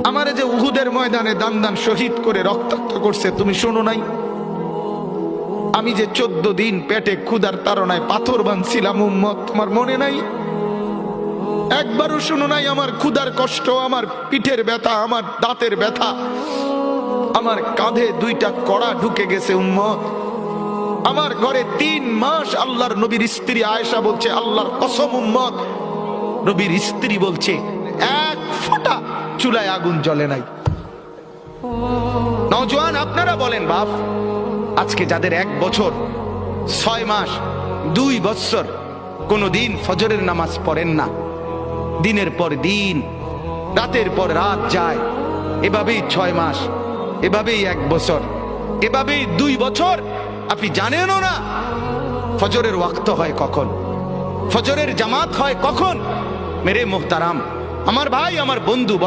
আমারে যে উহুদের ময়দানে দান দান শহীদ করে রক্তাক্ত করছে তুমি শোনো নাই? আমি যে 14 দিন পেটে ক্ষুধার তাড়নায় পাথর বাঁধছিলাম উম্মত, তোমার মনে নাই? একবারও শুনো নাই আমার ক্ষুধার কষ্ট, আমার পিঠের ব্যথা, আমার দাঁতের ব্যথা, আমার কাঁধে 2টা কড়া ঢুকে গেছে উম্মত। আমার ঘরে 3 মাস আল্লাহর নবীর স্ত্রী আয়েশা বলছে, আল্লাহর কসম উম্মত, নবীর স্ত্রী বলছে এক ফোঁটা চুলায় আগুন জ্বলে নাই। নওজোয়ান আপনারা বলেন বাপ, আজকে যাদের 1 বছর 6 মাস 2 বছর কোনদিন ফজরের নামাজ পড়েন না, দিনের পর দিন রাতের পর রাত যায়, এভাবেই 6 মাস, এভাবেই 1 বছর, এভাবেই 2 বছর, আপনি জানেনও না ফজরের ওয়াক্ত হয় কখন, ফজরের জামাত হয় কখন। মেরে মুহতারাম, আমার ভাই, আমার বন্ধু।